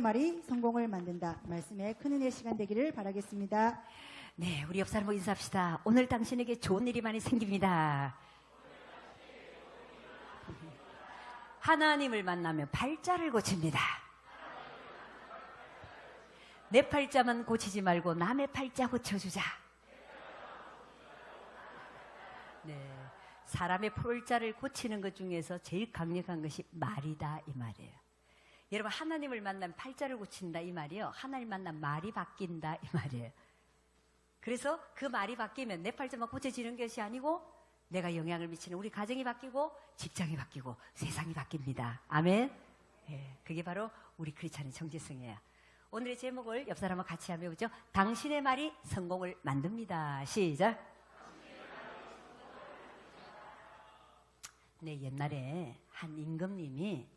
말이 성공을 만든다. 말씀에 큰 은혜의 시간 되기를 바라겠습니다. 네, 우리 옆 사람 보고 인사합시다. 오늘 당신에게 좋은 일이 많이 생깁니다. 하나님을 만나면 팔자를 고칩니다. 내 팔자만 고치지 말고 남의 팔자 고쳐주자. 네, 사람의 팔자를 고치는 것 중에서 제일 강력한 것이 말이다 이 말이에요. 여러분, 하나님을 만나면 팔자를 고친다 이 말이에요. 하나님 만나면 말이 바뀐다 이 말이에요. 그래서 그 말이 바뀌면 내 팔자만 고쳐지는 것이 아니고 내가 영향을 미치는 우리 가정이 바뀌고 직장이 바뀌고 세상이 바뀝니다. 아멘. 예, 그게 바로 우리 크리스찬의 정체성이에요. 오늘의 제목을 옆 사람과 같이 하면 보죠. 당신의 말이 성공을 만듭니다. 시작. 네, 옛날에 한 임금님이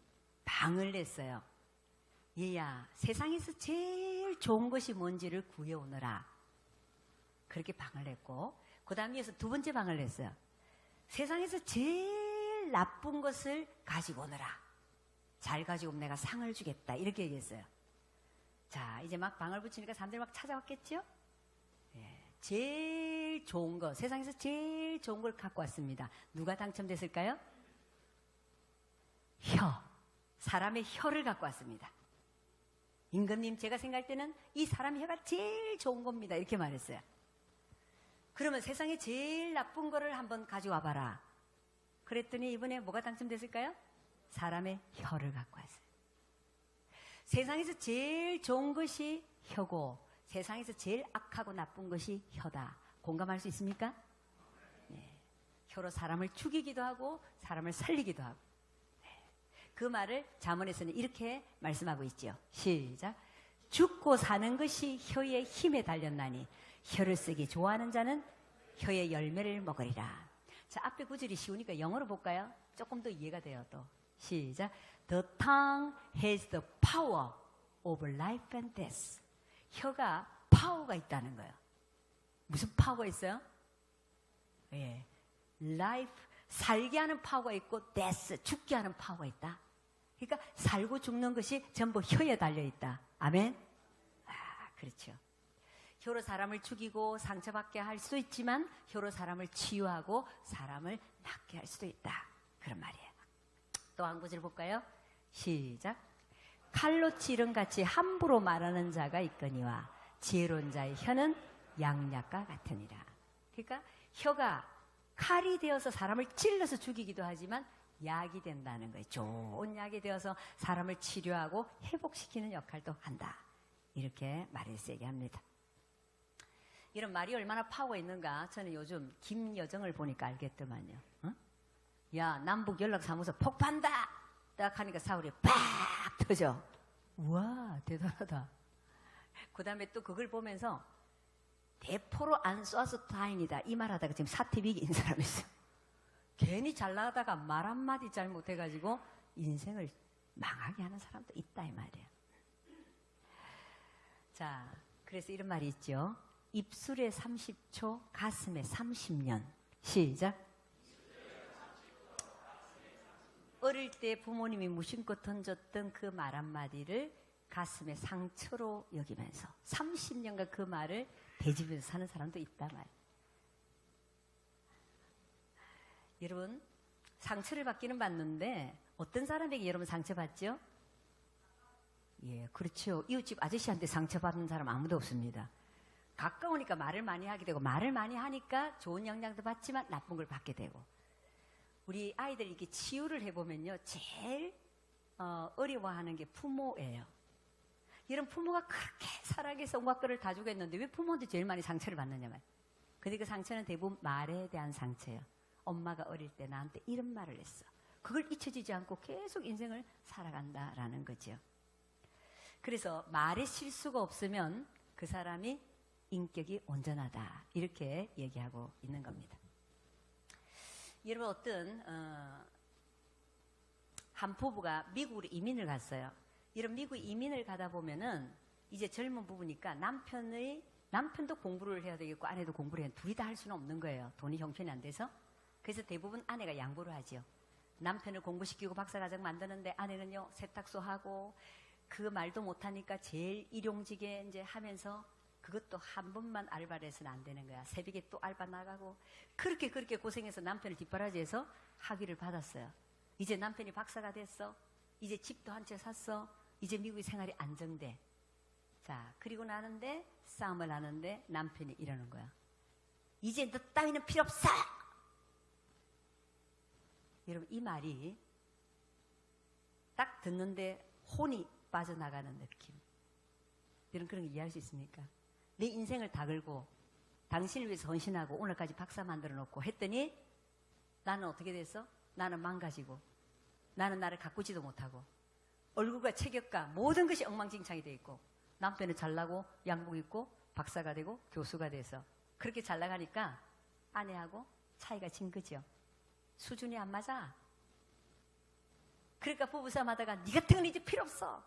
방을 냈어요. 얘야, 세상에서 제일 좋은 것이 뭔지를 구해오너라. 그렇게 방을 냈고, 그 다음에 이어서 두 번째 방을 냈어요. 세상에서 제일 나쁜 것을 가지고 오너라. 잘 가지고 오면 내가 상을 주겠다. 이렇게 얘기했어요. 자, 이제 막 방을 붙이니까 사람들이 막 찾아왔겠죠? 예, 제일 좋은 거, 세상에서 제일 좋은 걸 갖고 왔습니다. 누가 당첨됐을까요? 혀. 사람의 혀를 갖고 왔습니다. 임금님, 제가 생각할 때는 이 사람의 혀가 제일 좋은 겁니다. 이렇게 말했어요. 그러면 세상에 제일 나쁜 거를 한번 가져와 봐라. 그랬더니 이번에 뭐가 당첨됐을까요? 사람의 혀를 갖고 왔어요. 세상에서 제일 좋은 것이 혀고 세상에서 제일 악하고 나쁜 것이 혀다. 공감할 수 있습니까? 네. 혀로 사람을 죽이기도 하고 사람을 살리기도 하고. 네. 그 말을 잠언에서는 이렇게 말씀하고 있죠. 시작. 죽고 사는 것이 혀의 힘에 달렸나니 혀를 쓰기 좋아하는 자는 혀의 열매를 먹으리라. 자, 앞에 구절이 쉬우니까 영어로 볼까요? 조금 더 이해가 돼요. 또 시작. The tongue has the power over life and death. 혀가 파워가 있다는 거예요. 무슨 파워가 있어요? 예, life, 살게 하는 파워가 있고 death, 죽게 하는 파워가 있다. 그러니까 살고 죽는 것이 전부 혀에 달려있다. 아멘? 아, 그렇죠. 혀로 사람을 죽이고 상처받게 할 수도 있지만 혀로 사람을 치유하고 사람을 낫게 할 수도 있다. 그런 말이에요. 또 한 구절 볼까요? 시작. 칼로 찌른 같이 함부로 말하는 자가 있거니와 지혜로운 자의 혀는 양약과 같으니라. 그러니까 혀가 칼이 되어서 사람을 찔러서 죽이기도 하지만 약이 된다는 거예요. 좋은 약이 되어서 사람을 치료하고 회복시키는 역할도 한다. 이렇게 말해서 얘기합니다. 이런 말이 얼마나 파워가 있는가 저는 요즘 김여정을 보니까 알겠더만요. 어? 야, 남북 연락사무소 폭파한다! 딱 하니까 사울이 팍 터져. 우와, 대단하다. 그 다음에 또 그걸 보면서 대포로 안 쏴서 다행이다. 이 말 하다가 지금 사티비기 인 사람이 있어요. 괜히 잘 나가다가 말 한마디 잘못해가지고 인생을 망하게 하는 사람도 있다 이 말이에요. 자, 그래서 이런 말이 있죠. 입술에 30초, 가슴에 30년. 시작. 어릴 때 부모님이 무심코 던졌던 그 말 한마디를 가슴에 상처로 여기면서 30년간 그 말을 되짚으면서 사는 사람도 있다 말. 여러분, 상처를 받기는 받는데 어떤 사람에게 여러분 상처받죠? 예, 그렇죠. 이웃집 아저씨한테 상처받는 사람 아무도 없습니다. 가까우니까 말을 많이 하게 되고 말을 많이 하니까 좋은 영향도 받지만 나쁜 걸 받게 되고 우리 아이들 이렇게 치유를 해보면요 제일 어려워하는 게 부모예요. 이런 부모가 그렇게 사랑해서 온갖 거를 다 주겠는데 왜 부모한테 제일 많이 상처를 받느냐 말. 근데 그 상처는 대부분 말에 대한 상처예요. 엄마가 어릴 때 나한테 이런 말을 했어. 그걸 잊혀지지 않고 계속 인생을 살아간다라는 거죠. 그래서 말에 실수가 없으면 그 사람이 인격이 온전하다 이렇게 얘기하고 있는 겁니다. 여러분, 어떤 한 부부가 미국으로 이민을 갔어요. 이런 미국 이민을 가다 보면은 이제 젊은 부부니까 남편도 공부를 해야 되겠고 아내도 공부를 해야 둘이 다 할 수는 없는 거예요. 돈이 형편이 안 돼서. 그래서 대부분 아내가 양보를 하죠. 남편을 공부시키고 박사과정 만드는데 아내는요 세탁소 하고 그 말도 못하니까 제일 일용직에 이제 하면서 그것도 한 번만 알바를 해서는 안 되는 거야. 새벽에 또 알바 나가고 그렇게 고생해서 남편을 뒷바라지해서 학위를 받았어요. 이제 남편이 박사가 됐어. 이제 집도 한 채 샀어. 이제 미국의 생활이 안정돼. 자, 그리고 나는데 싸움을 하는데 남편이 이러는 거야. 이제 너 따위는 필요 없어! 여러분, 이 말이 딱 듣는데 혼이 빠져나가는 느낌. 여러분, 그런 거 이해할 수 있습니까? 내 인생을 다 걸고 당신을 위해서 헌신하고 오늘까지 박사 만들어 놓고 했더니 나는 어떻게 됐어? 나는 망가지고 나는 나를 가꾸지도 못하고 얼굴과 체격과 모든 것이 엉망진창이 돼 있고 남편은 잘나고 양복 입고 박사가 되고 교수가 돼서 그렇게 잘 나가니까 아내하고 차이가 진 거죠. 수준이 안 맞아. 그러니까 부부싸움 하다가 네 같은 건 이제 필요 없어.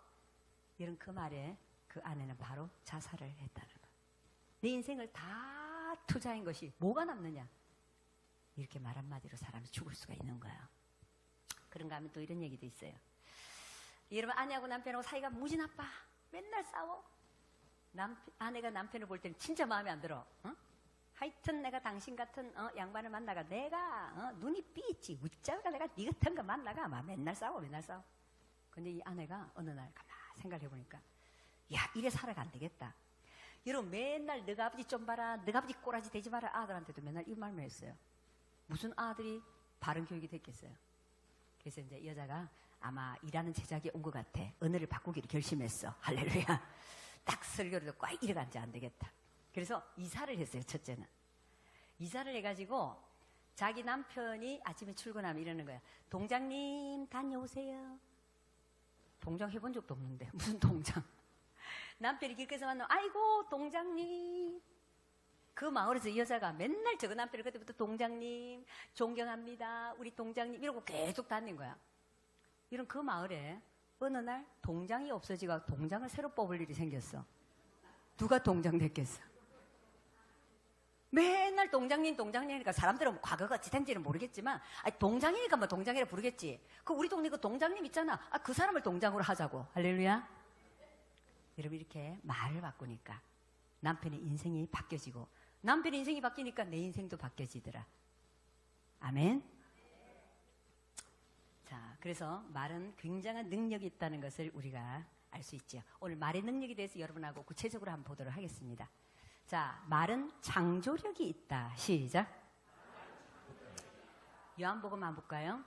이런 그 말에 그 아내는 바로 자살을 했다는 거야. 내 인생을 다 투자한 것이 뭐가 남느냐. 이렇게 말 한마디로 사람이 죽을 수가 있는 거야. 그런가 하면 또 이런 얘기도 있어요. 여러분, 아내하고 남편하고 사이가 무지 나빠. 맨날 싸워. 아내가 남편을 볼 때는 진짜 마음에 안 들어. 어? 하여튼 내가 당신 같은 양반을 만나가 내가 눈이 삐있지. 웃자가 내가 네 같은 거 만나가 막 맨날 싸워. 근데 이 아내가 어느 날 가만히 생각을 해보니까 야, 이래 살아가 안 되겠다. 여러분, 맨날 너가 아버지 좀 봐라. 너가 아버지 꼬라지 대지 마라. 아들한테도 맨날 이 말만 했어요. 무슨 아들이 바른 교육이 됐겠어요. 그래서 이제 여자가 아마 일하는 제작이 온 것 같아. 언어를 바꾸기로 결심했어. 할렐루야. 딱 설교를 듣고 이래가 이제 안 되겠다. 그래서 이사를 했어요. 첫째는. 이사를 해가지고 자기 남편이 아침에 출근하면 이러는 거야. 동장님 다녀오세요. 동장 해본 적도 없는데 무슨 동장. 남편이 길가에서 만나면 아이고 동장님. 그 마을에서 이 여자가 맨날 저거 남편을 그때부터 동장님 존경합니다. 우리 동장님 이러고 계속 다닌 거야. 이런 그 마을에 어느 날 동장이 없어지고 동장을 새로 뽑을 일이 생겼어. 누가 동장 됐겠어? 맨날 동장님이니까 사람들은 뭐 과거가 어찌된지는 모르겠지만 동장이니까 뭐 동장이라 부르겠지. 그 우리 동네 그 동장님 있잖아. 그 사람을 동장으로 하자고. 할렐루야. 여러분, 이렇게 말을 바꾸니까 남편의 인생이 바뀌어지고 남편의 인생이 바뀌니까 내 인생도 바뀌어지더라. 아멘. 자, 그래서 말은 굉장한 능력이 있다는 것을 우리가 알 수 있죠. 오늘 말의 능력에 대해서 여러분하고 구체적으로 한번 보도록 하겠습니다. 자, 말은 창조력이 있다. 시작. 요한복음 한번 볼까요?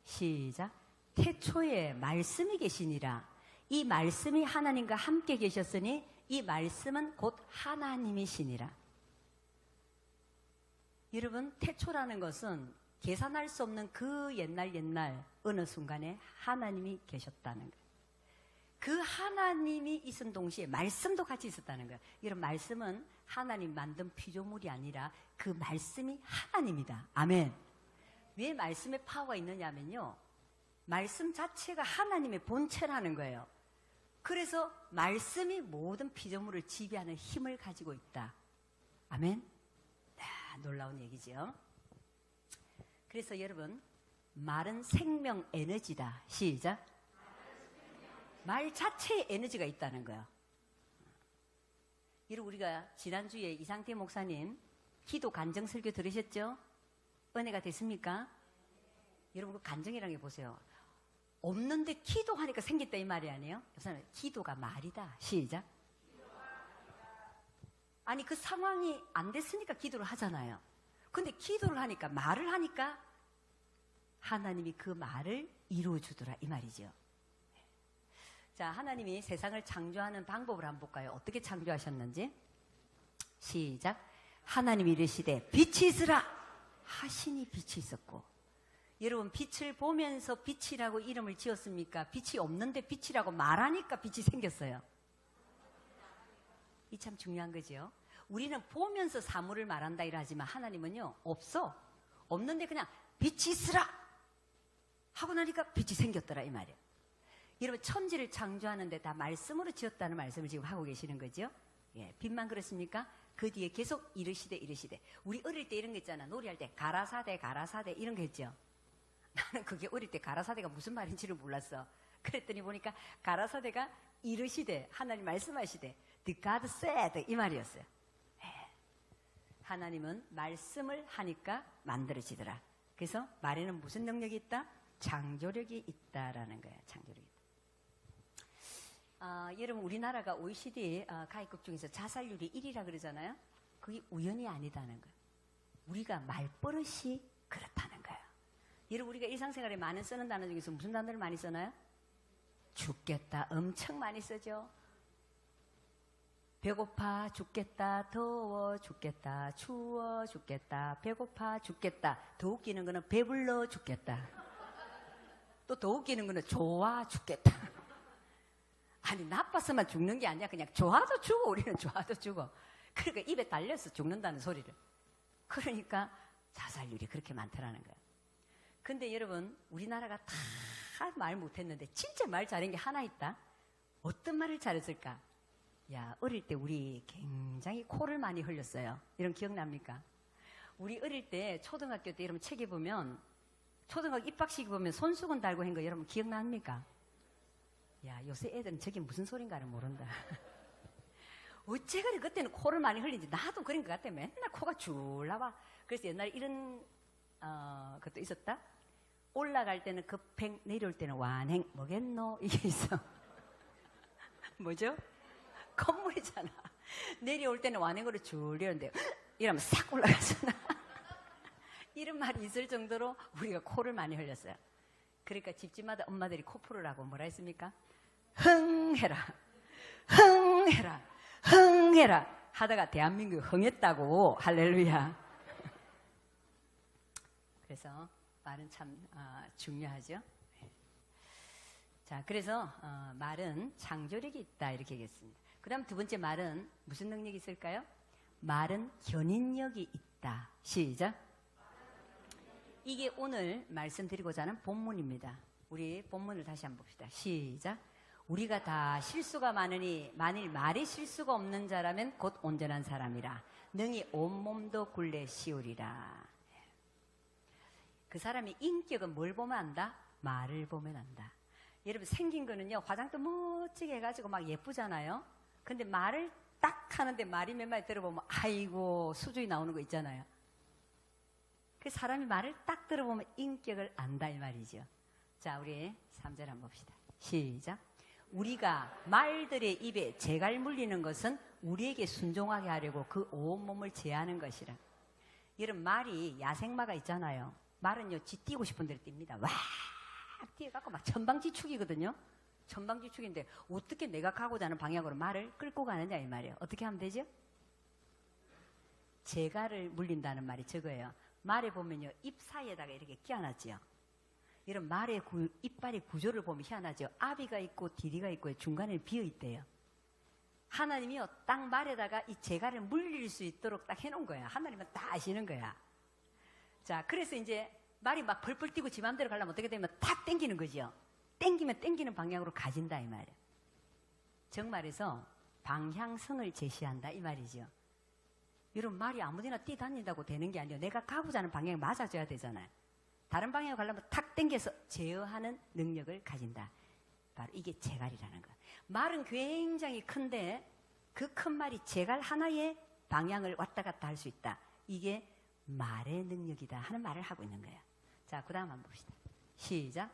시작. 태초에 말씀이 계시니라. 이 말씀이 하나님과 함께 계셨으니 이 말씀은 곧 하나님이시니라. 여러분, 태초라는 것은 계산할 수 없는 그 옛날 어느 순간에 하나님이 계셨다는 거예요. 그 하나님이 있은 동시에 말씀도 같이 있었다는 거예요. 이런 말씀은 하나님 만든 피조물이 아니라 그 말씀이 하나님이다. 아멘. 왜 말씀에 파워가 있느냐면요, 말씀 자체가 하나님의 본체라는 거예요. 그래서 말씀이 모든 피조물을 지배하는 힘을 가지고 있다. 아멘. 놀라운 얘기죠. 그래서 여러분, 말은 생명 에너지다. 시작. 말 자체에 에너지가 있다는 거예요. 여러분, 우리가 지난주에 이상태 목사님 기도 간증 설교 들으셨죠? 은혜가 됐습니까? 여러분, 그 간증이라는 게 보세요. 없는데 기도하니까 생겼다 이 말이 아니에요? 여러분, 기도가 말이다. 시작. 아니, 그 상황이 안 됐으니까 기도를 하잖아요. 근데 기도를 하니까, 말을 하니까 하나님이 그 말을 이루어주더라 이 말이죠. 자, 하나님이 세상을 창조하는 방법을 한번 볼까요? 어떻게 창조하셨는지. 시작. 하나님이 이르시되 빛이 있으라 하시니 빛이 있었고. 여러분, 빛을 보면서 빛이라고 이름을 지었습니까? 빛이 없는데 빛이라고 말하니까 빛이 생겼어요. 이 참 중요한 거죠. 우리는 보면서 사물을 말한다 이러지만 하나님은요, 없어. 없는데 그냥 빛이 있으라 하고 나니까 빛이 생겼더라 이 말이에요. 여러분, 천지를 창조하는데 다 말씀으로 지었다는 말씀을 지금 하고 계시는 거죠. 예, 빛만 그렇습니까? 그 뒤에 계속 이르시되. 우리 어릴 때 이런 거 있잖아. 놀이할 때 가라사대 이런 거 했죠. 나는 그게 어릴 때 가라사대가 무슨 말인지를 몰랐어. 그랬더니 보니까 가라사대가 이르시되, 하나님 말씀하시되, The God said, 이 말이었어요. 하나님은 말씀을 하니까 만들어지더라. 그래서 말에는 무슨 능력이 있다? 창조력이 있다라는 거예요. 창조력이 있다. 여러분, 우리나라가 OECD 가입국 중에서 자살률이 1위라 그러잖아요. 그게 우연이 아니다는 거예요. 우리가 말버릇이 그렇다는 거예요. 여러분, 우리가 일상생활에 많이 쓰는 단어 중에서 무슨 단어를 많이 쓰나요? 죽겠다 엄청 많이 쓰죠. 배고파 죽겠다, 더워 죽겠다, 추워 죽겠다, 배고파 죽겠다. 더 웃기는 거는 배불러 죽겠다. 또 더 웃기는 거는 좋아 죽겠다. 아니, 나빠서만 죽는 게 아니야. 그냥 좋아도 죽어. 우리는 좋아도 죽어. 그러니까 입에 달려서 죽는다는 소리를. 그러니까 자살률이 그렇게 많더라는 거예요. 근데 여러분, 우리나라가 다 말 못했는데 진짜 말 잘한 게 하나 있다. 어떤 말을 잘했을까? 야, 어릴 때 우리 굉장히 코를 많이 흘렸어요. 이런 기억납니까? 우리 어릴 때 초등학교 때 여러분 책에 보면, 초등학교 입학식에 보면 손수건 달고 한 거 여러분 기억납니까? 야, 요새 애들은 저게 무슨 소린가를 모른다. 어째 그래, 그때는 코를 많이 흘린지. 나도 그런 것 같아. 맨날 코가 줄 나와. 그래서 옛날에 이런 것도 있었다. 올라갈 때는 급행, 내려올 때는 완행. 뭐겠노? 이게 있어. 뭐죠? 건물이잖아. 내려올 때는 완행으로 줄 이러는데 이러면 싹 올라가잖아. 이런 말이 있을 정도로 우리가 코를 많이 흘렸어요. 그러니까 집집마다 엄마들이 코 풀으라고 뭐라 했습니까? 흥해라, 흥해라, 흥해라 하다가 대한민국이 흥했다고. 할렐루야. 그래서 말은 참 중요하죠. 자, 그래서 말은 창조력이 있다 이렇게 얘기했습니다. 그 다음 두 번째 말은 무슨 능력이 있을까요? 말은 견인력이 있다. 시작. 이게 오늘 말씀드리고자 하는 본문입니다. 우리 본문을 다시 한번 봅시다. 시작. 우리가 다 실수가 많으니 만일 말이 실수가 없는 자라면 곧 온전한 사람이라 능히 온몸도 굴레 씌우리라. 그 사람이 인격은 뭘 보면 안다? 말을 보면 안다. 여러분, 생긴 거는요, 화장도 멋지게 해가지고 막 예쁘잖아요. 근데 말을 딱 하는데 말이 몇 마디 들어보면 아이고 수준이 나오는 거 있잖아요. 그 사람이 말을 딱 들어보면 인격을 안다 이 말이죠. 자, 우리 3절 한번 봅시다. 시작. 우리가 말들의 입에 재갈 물리는 것은 우리에게 순종하게 하려고 그 온몸을 제하는 것이라. 여러분, 말이 야생마가 있잖아요. 말은요, 지 뛰고 싶은 대로 뜁니다. 와! 뛰어갖고 막 천방지축이거든요. 천방지축인데 어떻게 내가 가고자 하는 방향으로 말을 끌고 가느냐 이 말이에요. 어떻게 하면 되죠? 재갈을 물린다는 말이 저거예요. 말에 보면요, 입 사이에다가 이렇게 끼워놨죠. 이런 말의 이빨의 구조를 보면 희한하죠. 아비가 있고 디디가 있고 중간에 비어있대요. 하나님이요, 딱 말에다가 이 재갈을 물릴 수 있도록 딱 해놓은 거야. 하나님은 다 아시는 거야. 자, 그래서 이제 말이 막 펄펄 뛰고 지 맘대로 가려면 어떻게 되면 탁 땡기는 거죠. 땡기면 땡기는 방향으로 가진다 이 말이에요. 정말에서 방향성을 제시한다 이 말이죠. 여러분, 말이 아무데나 뛰다닌다고 되는 게 아니에요. 내가 가고자 하는 방향에 맞아줘야 되잖아요. 다른 방향으로 가려면 탁 땡겨서 제어하는 능력을 가진다. 바로 이게 재갈이라는 거예요. 말은 굉장히 큰데 그 큰 말이 재갈 하나의 방향을 왔다 갔다 할 수 있다. 이게 말의 능력이다 하는 말을 하고 있는 거예요. 자, 그 다음 한번 봅시다. 시작.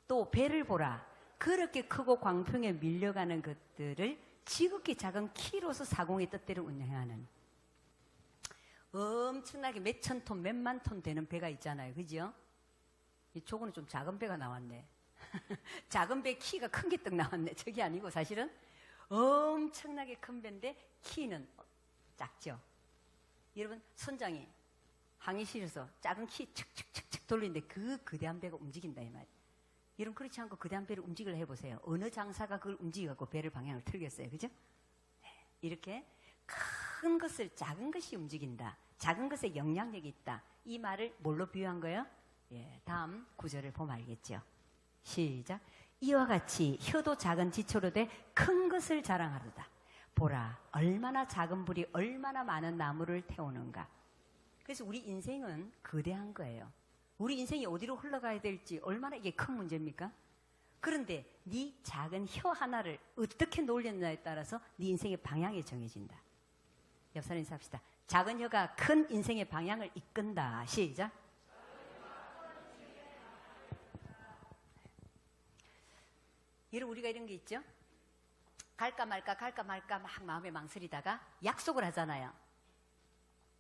또 배를 보라. 그렇게 크고 광풍에 밀려가는 것들을 지극히 작은 키로서 사공의 뜻대로 운행하는, 엄청나게 몇천 톤, 몇만 톤 되는 배가 있잖아요. 그죠? 저거는 좀 작은 배가 나왔네. 작은 배 키가 큰 게 떡 나왔네. 저게 아니고 사실은 엄청나게 큰 배인데 키는 작죠. 여러분, 선장이 항해실에서 작은 키 칙칙칙칙 돌리는데 그 거대한 배가 움직인다 이 말이에요. 여러분, 그렇지 않고 거대한 배를 움직이려 해보세요. 어느 장사가 그걸 움직여갖고 배를 방향을 틀겠어요. 그죠? 이렇게 큰 것을 작은 것이 움직인다. 작은 것에 영향력이 있다. 이 말을 뭘로 비유한 거예요? 예, 다음 구절을 보면 알겠죠. 시작. 이와 같이 혀도 작은 지초로 돼 큰 것을 자랑하도다. 보라, 얼마나 작은 불이 얼마나 많은 나무를 태우는가. 그래서 우리 인생은 거대한 거예요. 우리 인생이 어디로 흘러가야 될지 얼마나 이게 큰 문제입니까? 그런데 네 작은 혀 하나를 어떻게 놀렸냐에 따라서 네 인생의 방향이 정해진다. 옆 사람 인사합시다. 작은 혀가 큰 인생의 방향을 이끈다. 시작. 여러분, 우리가 이런 게 있죠? 갈까 말까 막 마음에 망설이다가 약속을 하잖아요.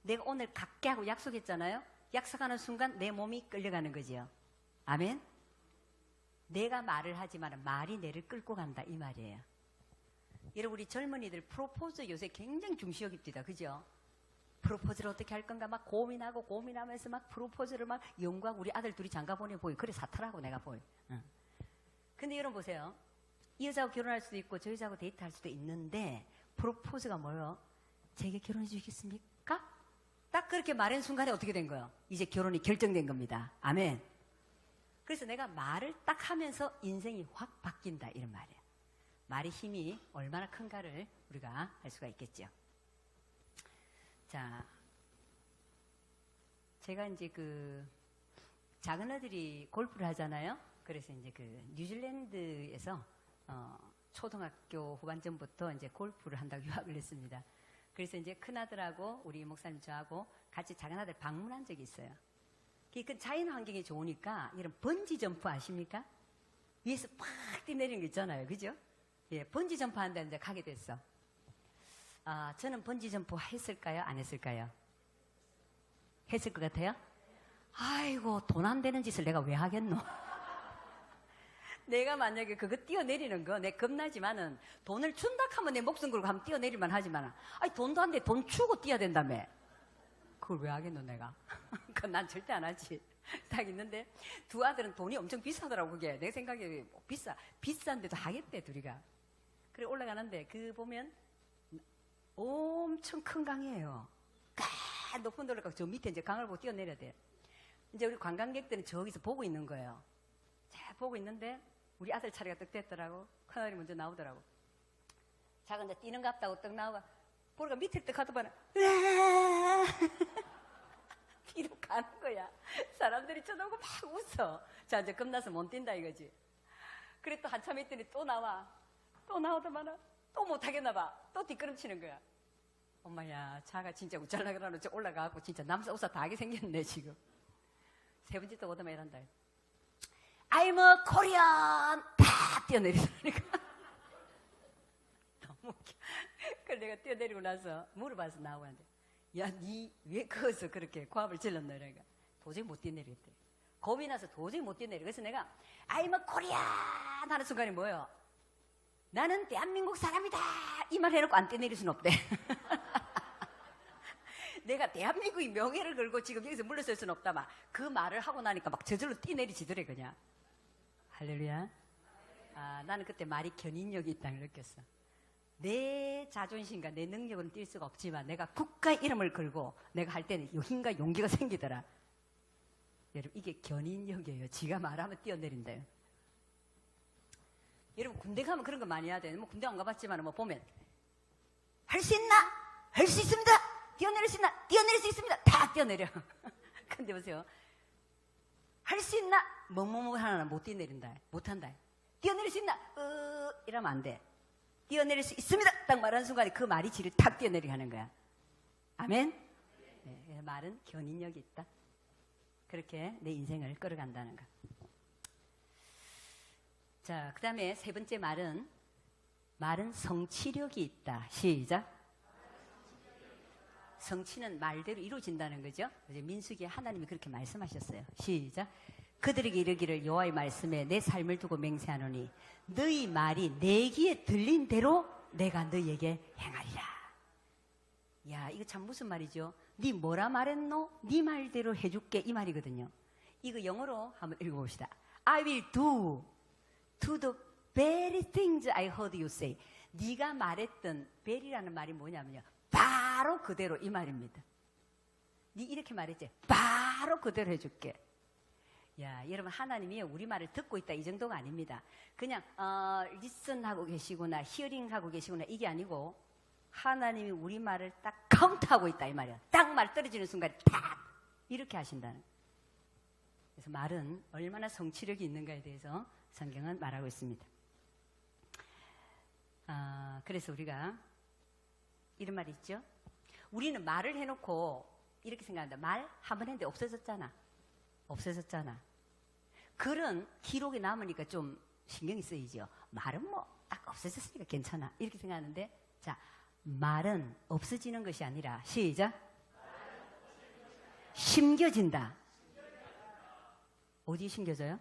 내가 오늘 갈게 하고 약속했잖아요. 약속하는 순간 내 몸이 끌려가는 거지요. 아멘? 내가 말을 하지만 말이 내를 끌고 간다 이 말이에요. 여러분, 우리 젊은이들 프로포즈 요새 굉장히 중시 여깁니다. 그죠? 프로포즈를 어떻게 할 건가 막 고민하면서 막 프로포즈를 막 연구하고 우리 아들 둘이 장가 보내 보여. 그래 사탈하고 내가 보여. 응. 근데 여러분 보세요. 이 여자하고 결혼할 수도 있고 저 여자하고 데이트할 수도 있는데 프로포즈가 뭐예요? 제게 결혼해 주시겠습니까? 딱 그렇게 말한 순간에 어떻게 된 거예요? 이제 결혼이 결정된 겁니다. 아멘. 그래서 내가 말을 딱 하면서 인생이 확 바뀐다 이런 말이에요. 말의 힘이 얼마나 큰가를 우리가 알 수가 있겠죠. 자, 제가 이제 그 작은 아들이 골프를 하잖아요. 그래서 이제 그 뉴질랜드에서 초등학교 후반전부터 이제 골프를 한다고 유학을 했습니다. 그래서 이제 큰 아들하고 우리 목사님 저하고 같이 작은 아들 방문한 적이 있어요. 그 자연 환경이 좋으니까 이런 번지 점프 아십니까? 위에서 팍 뛰내리는 거 있잖아요. 그죠? 예, 번지 점프 하는데 이제 가게 됐어. 아, 저는 번지 점프 했을까요? 안 했을까요? 했을 것 같아요? 아이고, 돈 안 되는 짓을 내가 왜 하겠노? 내가 만약에 그거 뛰어내리는 거, 내 겁나지만은 돈을 준다 하면 내 목숨 걸고 한번 뛰어내리만 하지만, 아니, 돈도 안 돼. 돈 주고 뛰어야 된다며. 그걸 왜 하겠노, 내가? 그건 난 절대 안 하지. 딱 있는데, 두 아들은 돈이 엄청 비싸더라고, 그게. 내 생각에 뭐 비싼데도 하겠대, 둘이가. 그래, 올라가는데, 그 보면, 엄청 큰 강이에요. 높은 데로 가고 저 밑에 이제 강을 보고 뛰어내려야 돼. 이제 우리 관광객들은 저기서 보고 있는 거예요. 자, 보고 있는데 우리 아들 차례가 떡 됐더라고. 큰아들이 먼저 나오더라고. 작은 데 뛰는 것 같다고 떡 나오고 보니까 밑에 떡 하더만 뒤로 가는 거야. 사람들이 쳐다보고 막 웃어. 자, 이제 겁나서 못 뛴다 이거지. 그래 또 한참 있더니 또 나와. 또 나오더만 또 못하겠나 봐. 또 뒷걸음치는 거야. 엄마야, 차가 진짜 우짤라그라노 저 올라가고 진짜 남사 우사 다 하게 생겼네 지금. 세 번째 또 오더만 이란다. I'm a Korean! 다 뛰어내리더니까. 너무 웃겨. 그래서 내가 뛰어내리고 나서 물어봐서 나오는데, 야, 니 왜 거기서 그렇게 고함을 질렀노? 이러니까 도저히 못 뛰어내리겠대. 겁이 나서 도저히 못 뛰어내리. 그래서 내가 I'm a Korean! 하는 순간이 뭐예요? 나는 대한민국 사람이다! 이 말 해놓고 안 뛰어내릴 순 없대. 내가 대한민국의 명예를 걸고 지금 여기서 물러설 수는 없다. 막 그 말을 하고 나니까 막 저절로 뛰내리지더래 그냥. 할렐루야. 아, 나는 그때 말이 견인력이 있다는 걸 느꼈어. 내 자존심과 내 능력은 뛸 수가 없지만 내가 국가 이름을 걸고 내가 할 때는 힘과 용기가 생기더라. 여러분, 이게 견인력이에요. 지가 말하면 뛰어내린대요. 여러분, 군대 가면 그런 거 많이 해야 돼. 뭐 군대 안 가봤지만 뭐 보면 할 수 있나? 할 수 있습니다. 뛰어내릴 수 있나? 뛰어내릴 수 있습니다. 다 뛰어내려. 근데 보세요. 할 수 있나? 뭐뭐뭐 하나는 못 뛰어내린다. 못한다. 뛰어내릴 수 있나? 이러면 안 돼. 뛰어내릴 수 있습니다. 딱 말하는 순간에 그 말이 지를 탁 뛰어내리게 하는 거야. 아멘? 네, 말은 견인력이 있다. 그렇게 내 인생을 끌어간다는 거. 자, 그 다음에 세 번째 말은 성취력이 있다. 시작. 성취는 말대로 이루어진다는 거죠. 이제 민수기에 하나님이 그렇게 말씀하셨어요. 시작. 그들에게 이르기를 여호와의 말씀에 내 삶을 두고 맹세하노니 너희 말이 내 귀에 들린 대로 내가 너희에게 행하리라. 야, 이거 참 무슨 말이죠? 네 뭐라 말했노? 네 말대로 해줄게 이 말이거든요. 이거 영어로 한번 읽어봅시다. I will do the very things I heard you say. 네가 말했던 very라는 말이 뭐냐면요. 바로 그대로 이 말입니다. 네 이렇게 말했지. 바로 그대로 해줄게. 야, 여러분, 하나님이 우리 말을 듣고 있다 이 정도가 아닙니다. 그냥 리슨하고 계시구나, 히어링하고 계시구나 이게 아니고 하나님이 우리 말을 딱 카운트하고 있다 이 말이야. 딱 말 떨어지는 순간에 딱 이렇게 하신다는. 그래서 말은 얼마나 성취력이 있는가에 대해서 성경은 말하고 있습니다. 그래서 우리가 이런 말이 있죠. 우리는 말을 해놓고 이렇게 생각한다. 말 한 번 했는데 없어졌잖아. 없어졌잖아. 글은 기록이 남으니까 좀 신경이 쓰이죠. 말은 뭐 딱 없어졌으니까 괜찮아. 이렇게 생각하는데, 자, 말은 없어지는 것이 아니라, 시작. 심겨진다. 어디 심겨져요?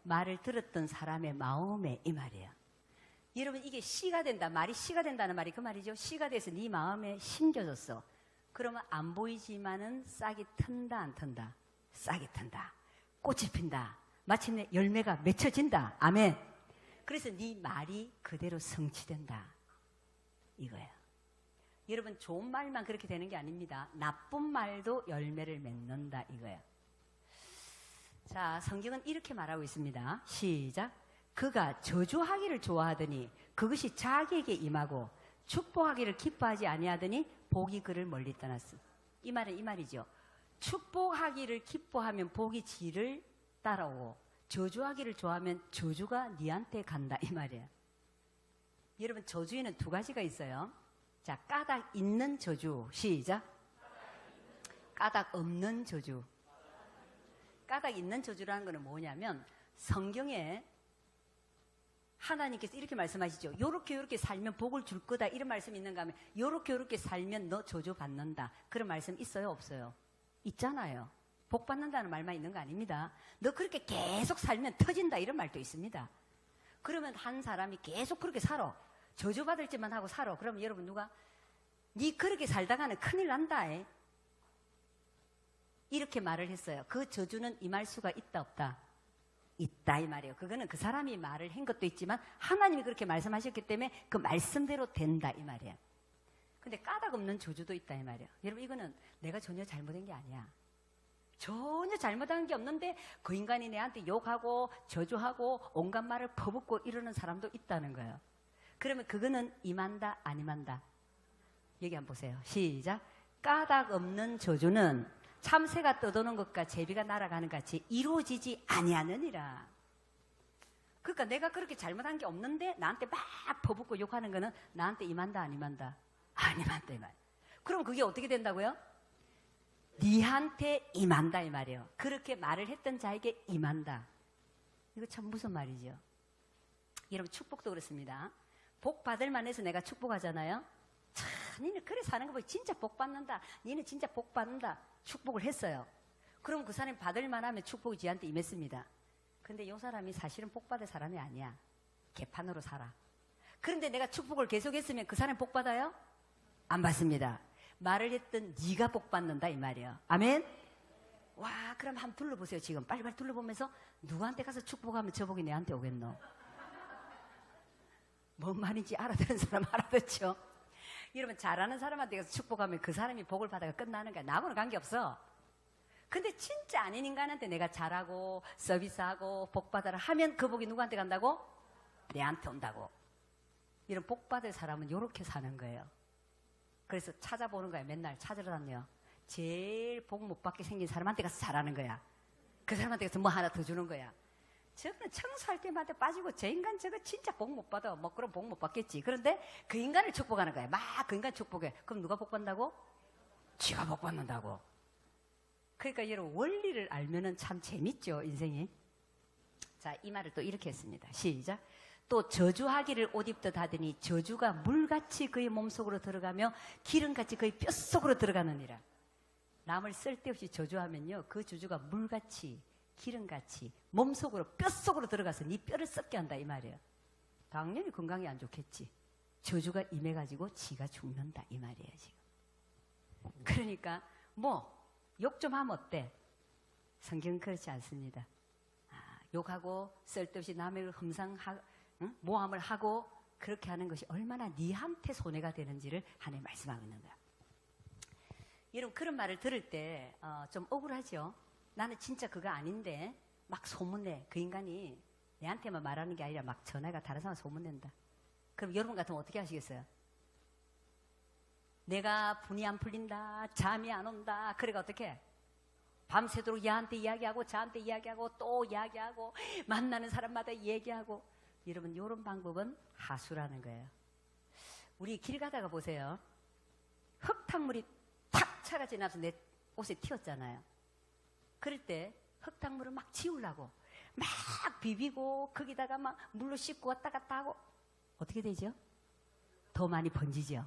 말을 들었던 사람의 마음에, 이 말이에요. 여러분, 이게 씨가 된다. 말이 씨가 된다는 말이 그 말이죠. 씨가 돼서 네 마음에 심겨졌어. 그러면 안 보이지만은 싹이 튼다, 안 튼다? 싹이 튼다. 꽃이 핀다. 마침내 열매가 맺혀진다. 아멘. 그래서 네 말이 그대로 성취된다. 이거예요. 여러분, 좋은 말만 그렇게 되는 게 아닙니다. 나쁜 말도 열매를 맺는다. 이거예요. 자, 성경은 이렇게 말하고 있습니다. 시작. 그가 저주하기를 좋아하더니 그것이 자기에게 임하고 축복하기를 기뻐하지 아니하더니 복이 그를 멀리 떠났어. 이 말은 이 말이죠. 축복하기를 기뻐하면 복이 지를 따라오고 저주하기를 좋아하면 저주가 니한테 간다. 이 말이에요. 여러분, 저주에는 두 가지가 있어요. 자, 까닭 있는 저주. 시작. 까닭 없는 저주. 까닭 있는 저주라는 것은 뭐냐면 성경에 하나님께서 이렇게 말씀하시죠. 요렇게 살면 복을 줄 거다. 이런 말씀이 있는가 하면 요렇게 살면 너 저주 받는다. 그런 말씀 있어요? 없어요? 있잖아요. 복 받는다는 말만 있는 거 아닙니다. 너 그렇게 계속 살면 터진다. 이런 말도 있습니다. 그러면 한 사람이 계속 그렇게 살아. 저주 받을 짓만 하고 살아. 그러면 여러분 누가 니 그렇게 살다가는 큰일 난다. 이렇게 말을 했어요. 그 저주는 임할 수가 있다 없다? 있다 이 말이에요. 그거는 그 사람이 말을 한 것도 있지만 하나님이 그렇게 말씀하셨기 때문에 그 말씀대로 된다 이 말이에요. 근데 까닭 없는 저주도 있다 이 말이에요. 여러분, 이거는 내가 전혀 잘못한 게 아니야. 전혀 잘못한 게 없는데 그 인간이 내한테 욕하고 저주하고 온갖 말을 퍼붓고 이러는 사람도 있다는 거예요. 그러면 그거는 임한다 안 임한다? 여기 한번 보세요. 시작. 까닭 없는 저주는 참새가 떠도는 것과 제비가 날아가는 같이 이루어지지 아니하느니라. 그러니까 내가 그렇게 잘못한 게 없는데 나한테 막 퍼붓고 욕하는 거는 나한테 임한다 안 임한다? 안 임한다 이 말. 그럼 그게 어떻게 된다고요? 니한테 임한다 이 말이에요. 그렇게 말을 했던 자에게 임한다. 이거 참 무슨 말이죠? 여러분, 축복도 그렇습니다. 복 받을 만해서 내가 축복하잖아요. 참, 니는 그래 사는 거 보니 진짜 복 받는다. 니는 진짜 복 받는다. 축복을 했어요. 그럼 그 사람이 받을 만하면 축복이 지한테 임했습니다. 근데 이 사람이 사실은 복 받을 사람이 아니야. 개판으로 살아. 그런데 내가 축복을 계속했으면 그 사람이 복 받아요? 안 받습니다. 말을 했던 네가 복 받는다 이 말이에요. 아멘? 와, 그럼 한번 둘러보세요. 지금 빨리빨리 둘러보면서 누구한테 가서 축복하면 저 복이 내한테 오겠노? 뭔 말인지 알아듣는 사람 알아듣죠? 여러분, 잘하는 사람한테 가서 축복하면 그 사람이 복을 받아가 끝나는 거야. 나하고는 관계없어. 근데 진짜 아닌 인간한테 내가 잘하고 서비스하고 복 받아라 하면 그 복이 누구한테 간다고? 내한테 온다고. 이런 복 받을 사람은 이렇게 사는 거예요. 그래서 찾아보는 거야. 맨날 찾으러 다녀요. 제일 복 못 받게 생긴 사람한테 가서 잘하는 거야. 그 사람한테 가서 뭐 하나 더 주는 거야. 저거는 청소할 때마다 빠지고 저 인간 저거 진짜 복 못 받아. 뭐 그럼 복 못 받겠지. 그런데 그 인간을 축복하는 거야. 막 그 인간 축복해. 그럼 누가 복 받는다고? 지가 복 받는다고. 그러니까 여러분, 원리를 알면은 참 재밌죠, 인생이. 자, 이 말을 또 이렇게 했습니다. 시작. 또 저주하기를 옷 입듯 하더니 저주가 물같이 그의 몸속으로 들어가며 기름같이 그의 뼛속으로 들어가느니라. 남을 쓸데없이 저주하면요, 그 저주가 물같이 기름같이 몸속으로 뼛속으로 들어가서 네 뼈를 썩게 한다 이 말이에요. 당연히 건강이 안 좋겠지. 저주가 임해가지고 지가 죽는다 이 말이에요 지금. 그러니까 뭐 욕 좀 하면 어때? 성경은 그렇지 않습니다. 욕하고 쓸데없이 남의 모함을 하고 그렇게 하는 것이 얼마나 니한테 손해가 되는지를 하나님 말씀하고 있는 거야. 여러분, 그런 말을 들을 때 좀 억울하죠. 나는 진짜 그거 아닌데 막 소문내. 그 인간이 내한테만 말하는 게 아니라 막 전화가 다른 사람 소문낸다. 그럼 여러분 같으면 어떻게 하시겠어요? 내가 분이 안 풀린다, 잠이 안 온다. 그래가 어떻게? 밤새도록 얘한테 이야기하고 저한테 이야기하고 또 이야기하고 만나는 사람마다 얘기하고. 여러분 이런 방법은 하수라는 거예요. 우리 길 가다가 보세요. 흙탕물이 탁 차가 지나서 내 옷에 튀었잖아요. 그럴 때 흙탕물을 막 지우려고 막 비비고 거기다가 막 물로 씻고 왔다 갔다 하고 어떻게 되죠? 더 많이 번지죠.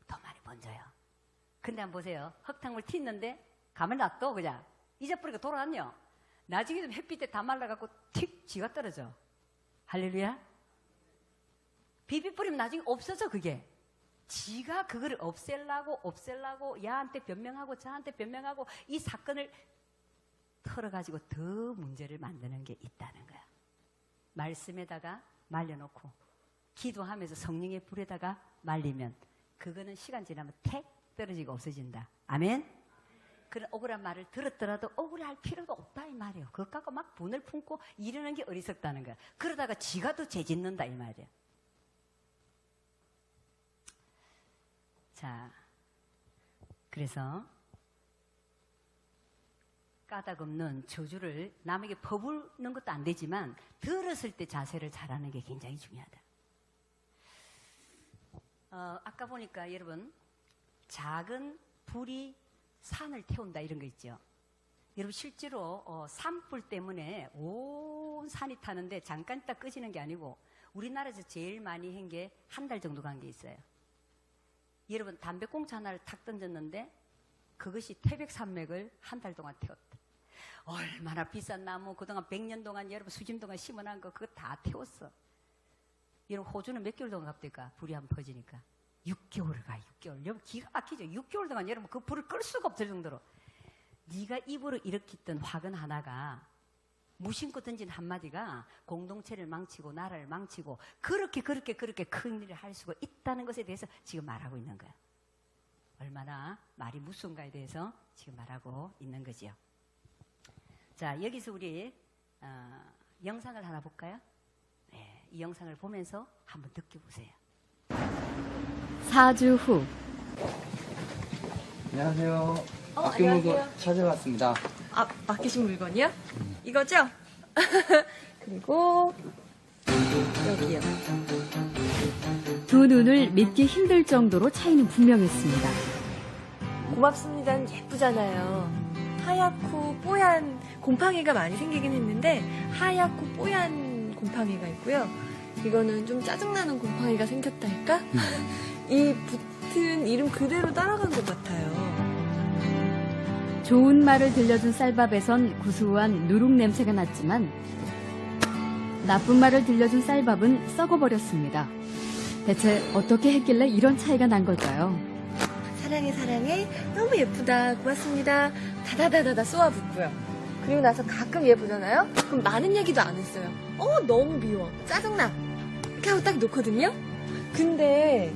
더 많이 번져요. 근데 한번 보세요. 흙탕물 튀었는데 가만 놔둬 그냥 잊어버리고 돌아왔냐. 나중에 좀 햇빛에 다 말라갖고 틱 쥐가 떨어져. 할렐루야. 비비뿌리면 나중에 없어져 그게. 지가 그거를 없애려고 야한테 변명하고 저한테 변명하고 이 사건을 털어가지고 더 문제를 만드는 게 있다는 거야. 말씀에다가 말려놓고 기도하면서 성령의 불에다가 말리면 그거는 시간 지나면 택 떨어지고 없어진다. 아멘. 그런 억울한 말을 들었더라도 억울할 필요가 없다 이 말이에요. 그것 갖고 막 분을 품고 이러는 게 어리석다는 거야. 그러다가 지가 더 죄짓는다 이 말이에요. 자, 그래서 까닭 없는 저주를 남에게 퍼부는 것도 안 되지만 들었을 때 자세를 잘하는 게 굉장히 중요하다. 아까 보니까 여러분 작은 불이 산을 태운다 이런 거 있죠. 여러분 실제로 산불 때문에 온 산이 타는데 잠깐 있다 꺼지는 게 아니고 우리나라에서 제일 많이 한 게 한 달 정도 간 게 있어요. 여러분 담배꽁초 하나를 탁 던졌는데 그것이 태백산맥을 한 달 동안 태웠다. 얼마나 비싼 나무 그동안 100년 동안 여러분 수십 동안 심어놓은 거 그거 다 태웠어. 여러분 호주는 몇 개월 동안 갑니까? 불이 한번 퍼지니까 6개월을 가. 6개월. 여러분 기가 막히죠. 6개월 동안 여러분 그 불을 끌 수가 없을 정도로 네가 입으로 일으켰던 화근 하나가 무심코 던진 한마디가 공동체를 망치고 나라를 망치고 그렇게 큰 일을 할 수가 있다는 것에 대해서 지금 말하고 있는 거야. 얼마나 말이 무서운가에 대해서 지금 말하고 있는 거지요. 자, 여기서 우리 영상을 하나 볼까요? 네, 이 영상을 보면서 한번 느껴보세요. 4주 후. 안녕하세요. 맡긴 물건 찾아왔습니다. 아, 맡기신 물건이요? 이거죠? 그리고 여기요. 두 눈을 믿기 힘들 정도로 차이는 분명했습니다. 고맙습니다는 예쁘잖아요. 하얗고 뽀얀 곰팡이가 많이 생기긴 했는데 하얗고 뽀얀 곰팡이가 있고요. 이거는 좀 짜증나는 곰팡이가 생겼다 할까? 이 붙은 이름 그대로 따라간 것 같아요. 좋은 말을 들려준 쌀밥에선 구수한 누룩 냄새가 났지만 나쁜 말을 들려준 쌀밥은 썩어버렸습니다. 대체 어떻게 했길래 이런 차이가 난 걸까요? 사랑해 사랑해 너무 예쁘다 고맙습니다 다다다다다 쏘아붙고요. 그리고 나서 가끔 얘 보잖아요. 그럼 많은 얘기도 안 했어요. 너무 미워 짜증나 이렇게 하고 딱 놓거든요. 근데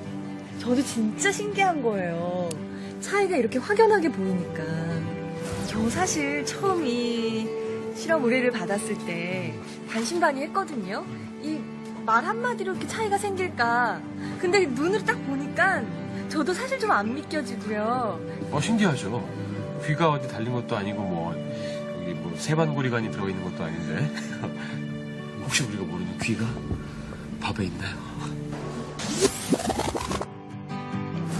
저도 진짜 신기한 거예요. 차이가 이렇게 확연하게 보이니까. 저 사실 처음 이 실험 의뢰를 받았을 때 반신반의했거든요. 이 말 한마디로 이렇게 차이가 생길까. 근데 눈으로 딱 보니까 저도 사실 좀 안 믿겨지고요. 신기하죠. 귀가 어디 달린 것도 아니고 여기 세반고리관이 들어가 있는 것도 아닌데 혹시 우리가 모르는 귀가 밥에 있나요?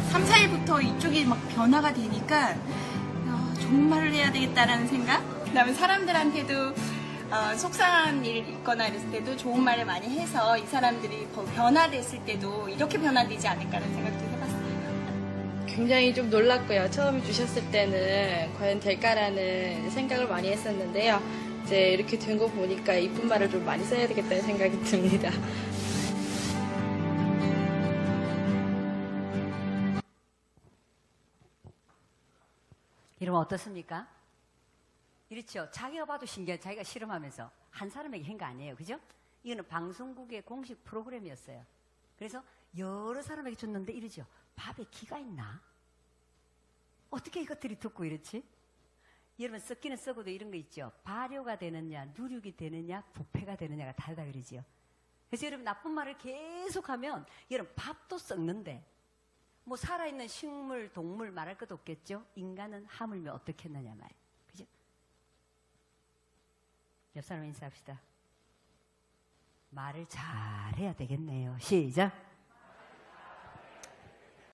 3, 4일부터 이쪽이 막 변화가 되니까 좋은 말을 해야 되겠다라는 생각? 그다음에 사람들한테도 속상한 일 있거나 이랬을 때도 좋은 말을 많이 해서 이 사람들이 변화됐을 때도 이렇게 변화되지 않을까라는 생각도 해봤어요. 굉장히 좀 놀랐고요. 처음에 주셨을 때는 과연 될까라는 생각을 많이 했었는데요. 이제 이렇게 된 거 보니까 이쁜 말을 좀 많이 써야 되겠다는 생각이 듭니다. 여러분 어떻습니까? 이렇죠. 자기가 봐도 신기해. 자기가 실험하면서 한 사람에게 한 거 아니에요. 그죠? 이거는 방송국의 공식 프로그램이었어요. 그래서 여러 사람에게 줬는데 이러죠. 밥에 기가 있나? 어떻게 이것들이 듣고 이렇지? 여러분 썩기는 썩어도 이런 거 있죠. 발효가 되느냐, 누룩이 되느냐, 부패가 되느냐가 다르다 그러지요. 그래서 여러분 나쁜 말을 계속하면 여러분 밥도 썩는데 뭐 살아있는 식물, 동물 말할 것도 없겠죠. 인간은 하물며 어떻게 했느냐 말이에요. 그죠? 옆 사람 인사합시다. 말을 잘해야 되겠네요. 시작.